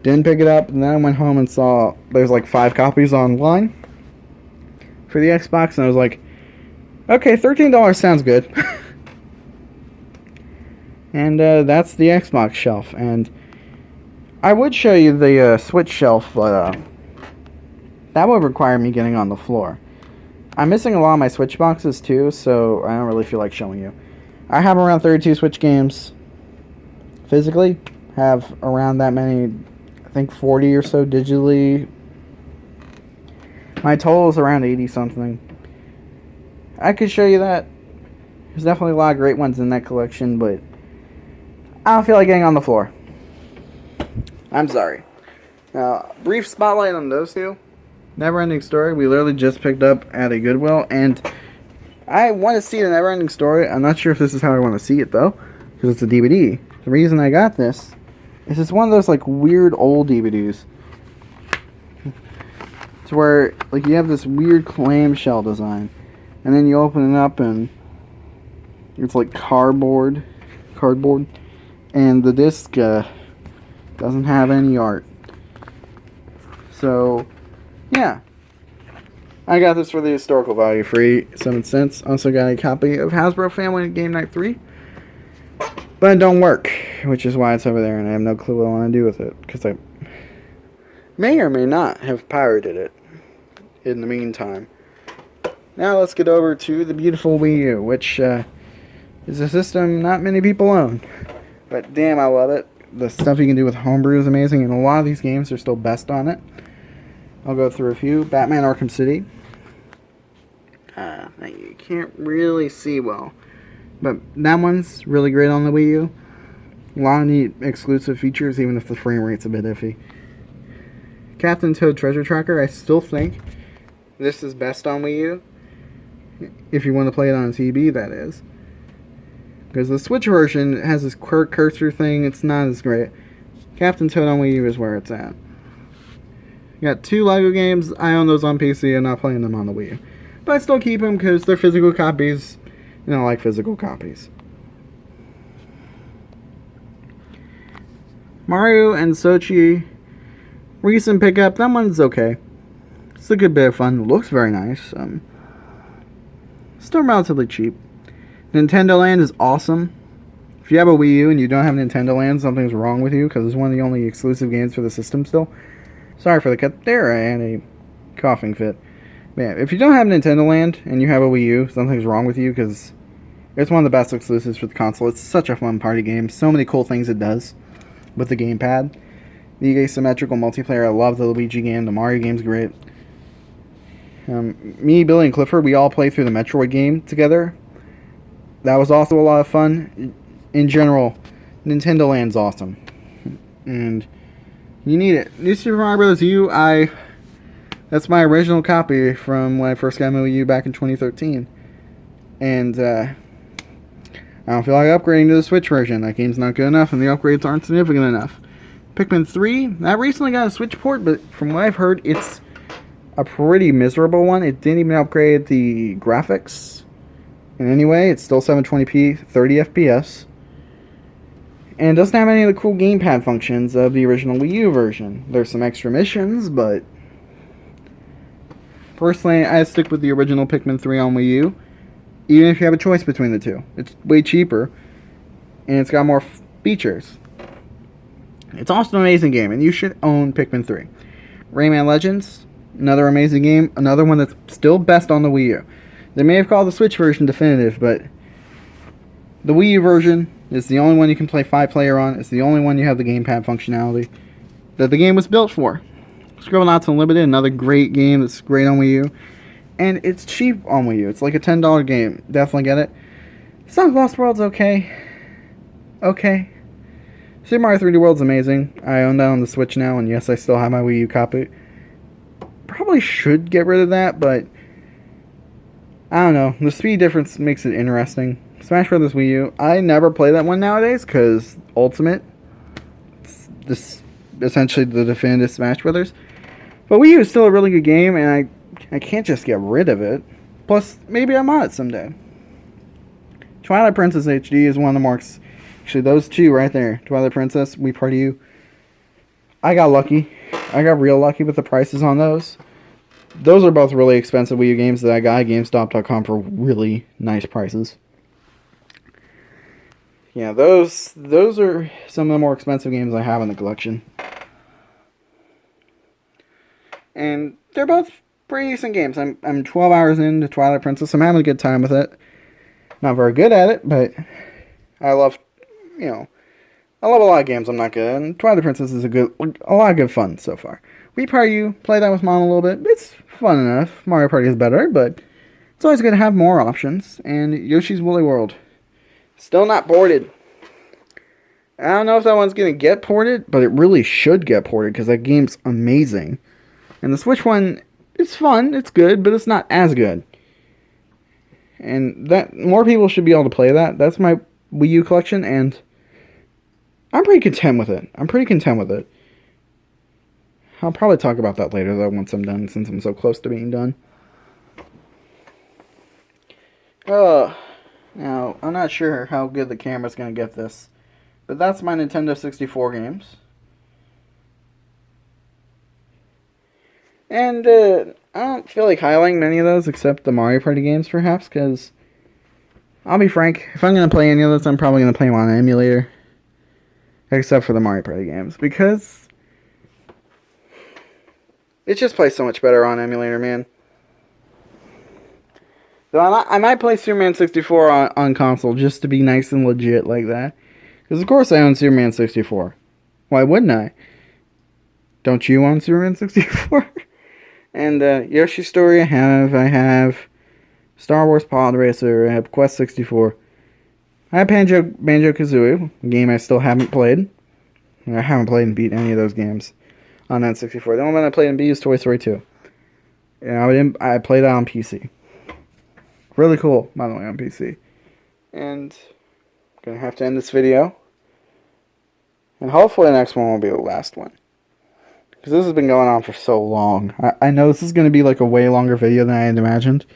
Didn't pick it up, and then I went home and saw there's like 5 copies online for the Xbox, and I was like, okay, $13 sounds good. And that's the Xbox shelf. And I would show you the Switch shelf, but that would require me getting on the floor. I'm missing a lot of my Switch boxes too, so I don't really feel like showing you. I have around 32 Switch games physically. Have around that many, I think 40 or so digitally. My total is around 80 something. I could show you that. There's definitely a lot of great ones in that collection, but I don't feel like getting on the floor. I'm sorry. Now, brief spotlight on those two. Neverending Story, we literally just picked up at a Goodwill, and I want to see the Neverending Story. I'm not sure if this is how I want to see it, though, because it's a DVD. The reason I got this is it's one of those, like, weird old DVDs. It's where, like, you have this weird clamshell design, and then you open it up, and it's, like, cardboard, and the disc doesn't have any art. So, yeah. I got this for the historical value, free 7 cents. Also got a copy of Hasbro Family Game Night 3. But it don't work, which is why it's over there, and I have no clue what I want to do with it, because I may or may not have pirated it in the meantime. Now let's get over to the beautiful Wii U, which is a system not many people own. But damn, I love it. The stuff you can do with homebrew is amazing, and a lot of these games are still best on it. I'll go through a few. Batman Arkham City. You can't really see well, but that one's really great on the Wii U. A lot of neat exclusive features, even if the frame rate's a bit iffy. Captain Toad Treasure Tracker, I still think this is best on Wii U. If you want to play it on a TV, that is. Because the Switch version has this cursor thing, it's not as great. Captain Toad on Wii U is where it's at. You got 2 LEGO games, I own those on PC and not playing them on the Wii U. But I still keep them because they're physical copies, and I like physical copies. Mario and Sochi, recent pickup, that one's okay. It's a good bit of fun, looks very nice. Still relatively cheap. Nintendo Land is awesome. If you have a Wii U and you don't have Nintendo Land, something's wrong with you, because it's one of the only exclusive games for the system still. Sorry for the cut there, I had a coughing fit. But yeah, if you don't have Nintendo Land and you have a Wii U, something's wrong with you, because it's one of the best exclusives for the console. It's such a fun party game. So many cool things it does with the gamepad. The asymmetrical multiplayer, I love the Luigi game. The Mario game's great. Me, Billy, and Clifford, we all played through the Metroid game together. That was also a lot of fun. In general, Nintendo Land's awesome. And you need it. New Super Mario Bros. U, that's my original copy from when I first got my Wii U back in 2013. And I don't feel like upgrading to the Switch version. That game's not good enough, and the upgrades aren't significant enough. Pikmin 3, that recently got a Switch port, but from what I've heard, it's a pretty miserable one. It didn't even upgrade the graphics in any way. It's still 720p, 30 FPS. And it doesn't have any of the cool gamepad functions of the original Wii U version. There's some extra missions, but personally, I stick with the original Pikmin 3 on Wii U, even if you have a choice between the two. It's way cheaper, and it's got more features. It's also an amazing game, and you should own Pikmin 3. Rayman Legends, another amazing game, another one that's still best on the Wii U. They may have called the Switch version definitive, but the Wii U version is the only one you can play 5-player on. It's the only one you have the gamepad functionality that the game was built for. Scribblenauts Unlimited, another great game that's great on Wii U. And it's cheap on Wii U. It's like a $10 game. Definitely get it. Sonic Lost World's okay. Okay. Super Mario 3D World's amazing. I own that on the Switch now, and yes, I still have my Wii U copy. Probably should get rid of that, but I don't know. The speed difference makes it interesting. Smash Bros. Wii U. I never play that one nowadays because Ultimate, this essentially the definitive Smash Brothers. But Wii U is still a really good game, and I can't just get rid of it. Plus, maybe I'm on it someday. Twilight Princess HD is one of the more... Actually, those two right there. Twilight Princess, Wii Party U. I got lucky. I got real lucky with the prices on those. Those are both really expensive Wii U games that I got at GameStop.com for really nice prices. Yeah, those are some of the more expensive games I have in the collection. And they're both pretty decent games. I'm 12 hours into Twilight Princess. I'm having a good time with it. Not very good at it, but I love, I love a lot of games I'm not good at. And Twilight Princess is a lot of good fun so far. Wii Party U, play that with Mom a little bit. It's fun enough. Mario Party is better, but it's always good to have more options. And Yoshi's Woolly World, still not ported. I don't know if that one's going to get ported, but it really should get ported because that game's amazing. And the Switch one, it's fun, it's good, but it's not as good. And that more people should be able to play that. That's my Wii U collection, and I'm pretty content with it. I'll probably talk about that later, though, once I'm done, since I'm so close to being done. Now, I'm not sure how good the camera's going to get this, but that's my Nintendo 64 games. And, I don't feel like highlighting many of those, except the Mario Party games, perhaps, because, I'll be frank, if I'm going to play any of those, I'm probably going to play them on an emulator. Except for the Mario Party games, because it just plays so much better on emulator, man. So I might play Superman 64 on console, just to be nice and legit like that. Because, of course, I own Superman 64. Why wouldn't I? Don't you own Superman 64? And Yoshi's Story I have Star Wars Pod Racer, I have Quest 64. I have Banjo-Kazooie, a game I still haven't played. I haven't played and beat any of those games on N64. The only one I played and beat is Toy Story 2. And I played it on PC. Really cool, by the way, on PC. And I'm going to have to end this video. And hopefully the next one will be the last one. Because this has been going on for so long. I know this is going to be like a way longer video than I had imagined.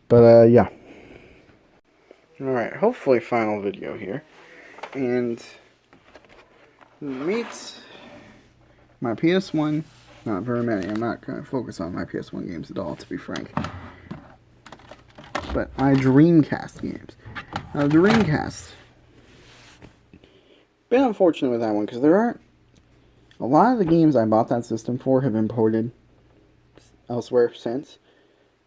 But, yeah. Alright, hopefully final video here. And meet my PS1. Not very many. I'm not going to focus on my PS1 games at all, to be frank. But my Dreamcast games. Now, the Dreamcast. Been unfortunate with that one, because there aren't... A lot of the games I bought that system for have been ported elsewhere since.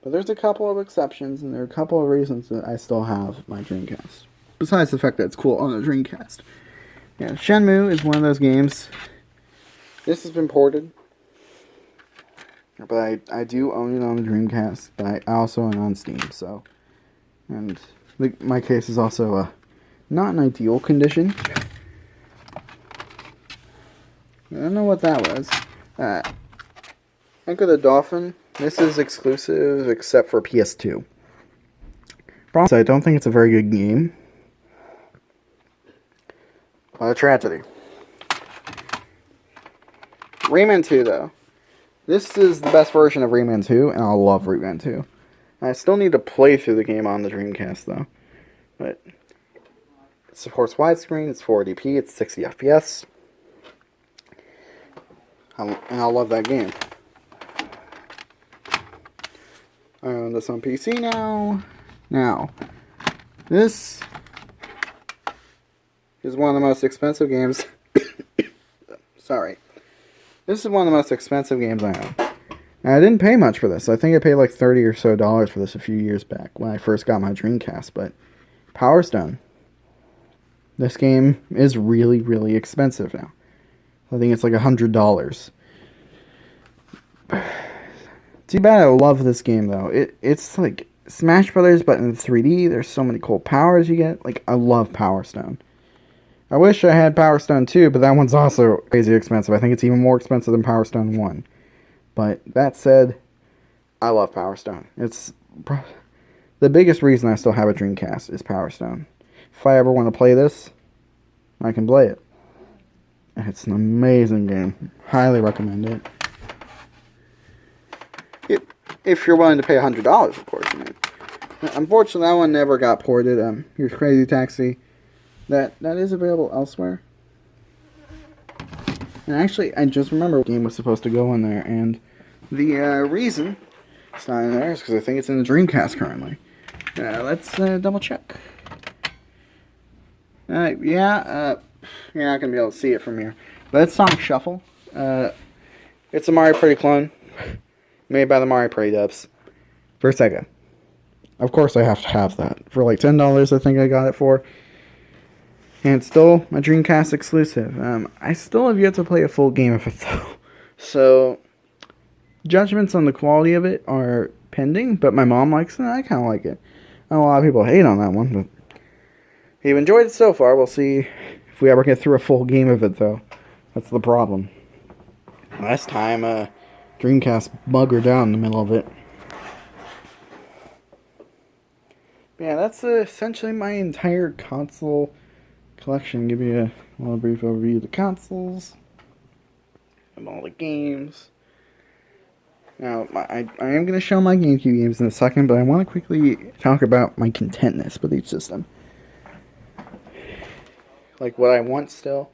But there's a couple of exceptions, and there are a couple of reasons that I still have my Dreamcast. Besides the fact that it's cool on the Dreamcast. Yeah, Shenmue is one of those games. This has been ported. But I do own it on the Dreamcast. But I also own it on Steam, so... And my case is also not in ideal condition. I don't know what that was. Enter the Dolphin. This is exclusive except for PS2. Problem is, I don't think it's a very good game. What a tragedy. Rayman 2, though. This is the best version of Rayman 2, and I love Rayman 2. I still need to play through the game on the Dreamcast, though. But it supports widescreen, it's 480p, it's 60 FPS. And I love that game. I own this on PC now. Now, this is one of the most expensive games. Sorry. This is one of the most expensive games I own. And I didn't pay much for this. I think I paid like $30 or so for this a few years back when I first got my Dreamcast. But Power Stone. This game is really, really expensive now. I think it's like $100. Too bad I love this game though. It's like Smash Brothers but in 3D. There's so many cool powers you get. Like, I love Power Stone. I wish I had Power Stone 2, but that one's also crazy expensive. I think it's even more expensive than Power Stone 1. But that said, I love Power Stone. It's the biggest reason I still have a Dreamcast is Power Stone. If I ever want to play this, I can play it. It's an amazing game. Highly recommend it. If you're willing to pay $100, of course, man. Unfortunately, that one never got ported. Here's Crazy Taxi. That is available elsewhere. And actually, I just remember what game was supposed to go in there, and the reason it's not in there is because I think it's in the Dreamcast currently. Let's double check. You're not going to be able to see it from here. But it's Sonic Shuffle. It's a Mario Party clone. Made by the Mario Party devs. For Sega. Of course I have to have that. For like $10 I think I got it for. And it's still a Dreamcast exclusive. I still have yet to play a full game of it though. So, judgments on the quality of it are pending. But my mom likes it and I kind of like it. I know a lot of people hate on that one. But we've enjoyed it so far. We'll see if we ever get through a full game of it though. That's the problem. Last time, Dreamcast buggered down in the middle of it. But yeah, that's essentially my entire console collection. Give you a little brief overview of the consoles and all the games. Now, I am going to show my GameCube games in a second, but I want to quickly talk about my contentness with each system. Like what I want still.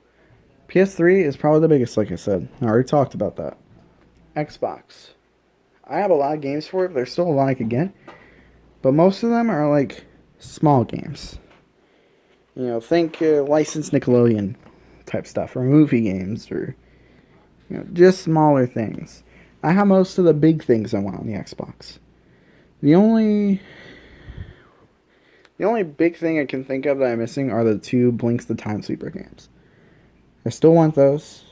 PS3 is probably the biggest, like I said. I already talked about that. Xbox. I have a lot of games for it, but there's still a lot I could get. But most of them are like small games. You know, think licensed Nickelodeon type stuff, or movie games, or just smaller things. I have most of the big things I want on the Xbox. The only big thing I can think of that I'm missing are the 2 Blinks the Time Sweeper games. I still want those.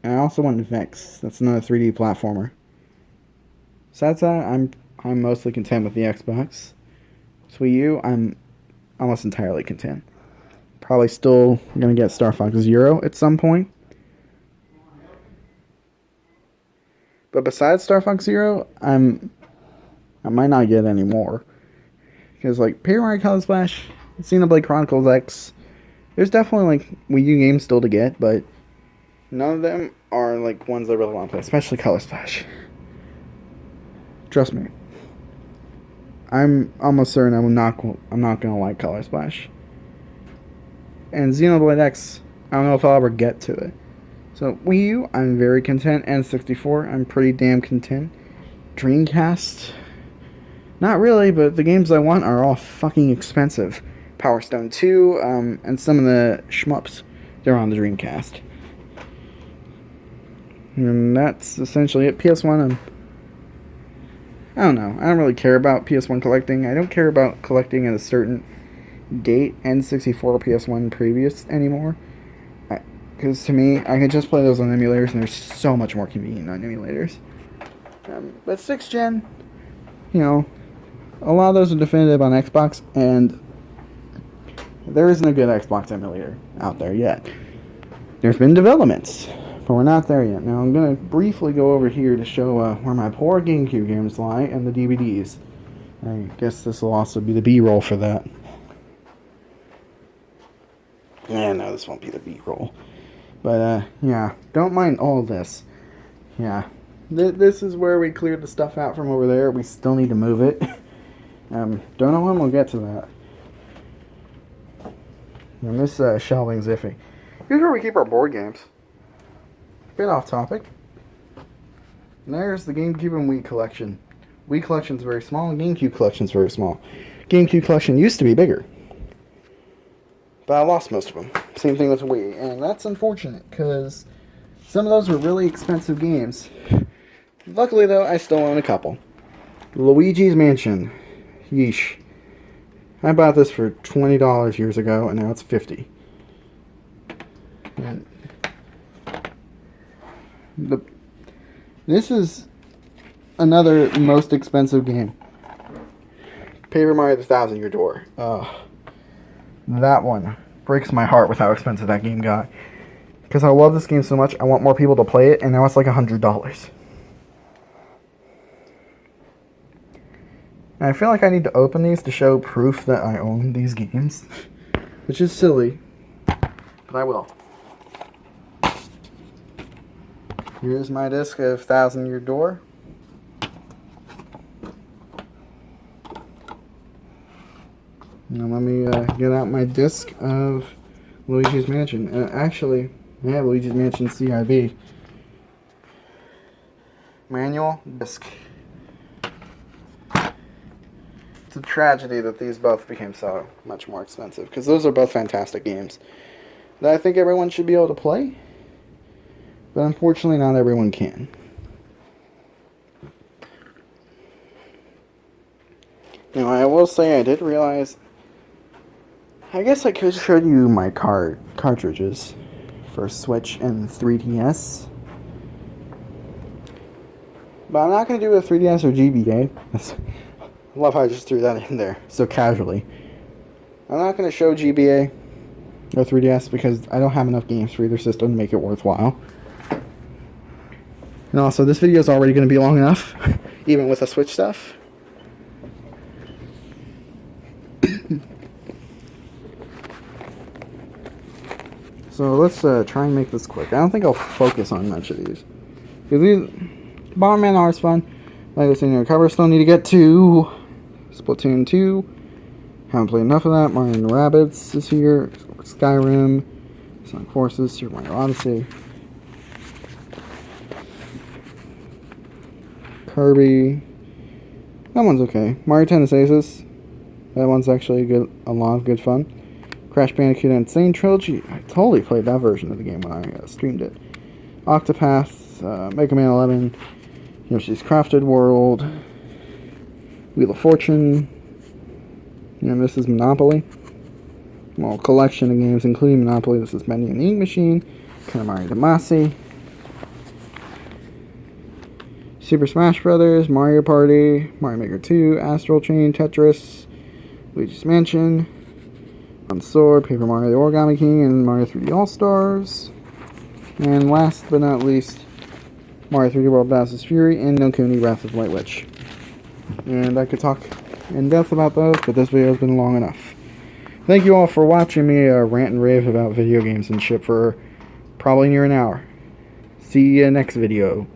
And I also want Vex. That's another 3D platformer. Besides that, I'm mostly content with the Xbox. Wii U, I'm almost entirely content. Probably still gonna get Star Fox Zero at some point. But besides Star Fox Zero, I might not get any more. Because like Paper Mario Color Splash, Xenoblade Chronicles X, there's definitely like Wii U games still to get, but none of them are like ones I really want to play, especially Color Splash. Trust me. I'm almost certain I'm not gonna like Color Splash. And Xenoblade X, I don't know if I'll ever get to it. So Wii U, I'm very content. N64, I'm pretty damn content. Dreamcast, not really, but the games I want are all fucking expensive. Power Stone 2, and some of the shmups, they're on the Dreamcast. And that's essentially it. PS1, I don't know. I don't really care about PS1 collecting. I don't care about collecting at a certain date, N64 PS1 previous anymore. Because to me, I can just play those on emulators, and they're so much more convenient on emulators. But 6th gen, a lot of those are definitive on Xbox, and there isn't a good Xbox emulator out there yet. There's been developments, but we're not there yet. Now I'm going to briefly go over here to show where my poor GameCube games lie and the DVDs. I guess this will also be the B-roll for that. Yeah, no, this won't be the B-roll. But, yeah, don't mind all this. Yeah, this is where we cleared the stuff out from over there. We still need to move it. Don't know when we'll get to that. And this shelving's iffy. Here's where we keep our board games. Bit off topic. And there's the GameCube and Wii collection. Wii collection's very small, and GameCube collection's very small. GameCube collection used to be bigger, but I lost most of them. Same thing with Wii, and that's unfortunate, because some of those were really expensive games. Luckily, though, I still own a couple. Luigi's Mansion. Yeesh. I bought this for $20 years ago, and now it's $50. And this is another most expensive game. Paper Mario: The Thousand Year Door. That one breaks my heart with how expensive that game got. Because I love this game so much, I want more people to play it, and now it's like $100. And I feel like I need to open these to show proof that I own these games. Which is silly, but I will. Here's my disc of Thousand Year Door. Now let me get out my disc of Luigi's Mansion. Actually, I have Luigi's Mansion CIB. Manual disc. It's a tragedy that these both became so much more expensive, because those are both fantastic games that I think everyone should be able to play, but unfortunately not everyone can. Now, I will say I did realize, I guess I could show you my cartridges for Switch and 3DS. But I'm not going to do a 3DS or GBA. I love how I just threw that in there so casually. I'm not going to show GBA or 3DS because I don't have enough games for either system to make it worthwhile. And also, this video is already going to be long enough, even with the Switch stuff. So let's try and make this quick. I don't think I'll focus on much of these. Because these Bomberman are fun. Like I said, cover, still need to get to Splatoon 2. Haven't played enough of that. Mario and Rabbids is here. Skyrim. Sonic Forces. Super Mario Odyssey. Kirby. That one's okay. Mario Tennis Aces. That one's actually a lot of good fun. Crash Bandicoot Insane Trilogy. I totally played that version of the game when I streamed it. Octopath, Mega Man 11, Yoshi's Crafted World, Wheel of Fortune, and this is Monopoly. Well, collection of games including Monopoly. This is Bendy and the Ink Machine, Katamari Damacy, Super Smash Brothers, Mario Party, Mario Maker 2, Astral Chain, Tetris, Luigi's Mansion, on Sword, Paper Mario the Origami King, and Mario 3D All-Stars. And last but not least, Mario 3D World Bowser's Fury and No Kuni Wrath of the White Witch. And I could talk in depth about those, but this video has been long enough. Thank you all for watching me rant and rave about video games and shit for probably near an hour. See you next video.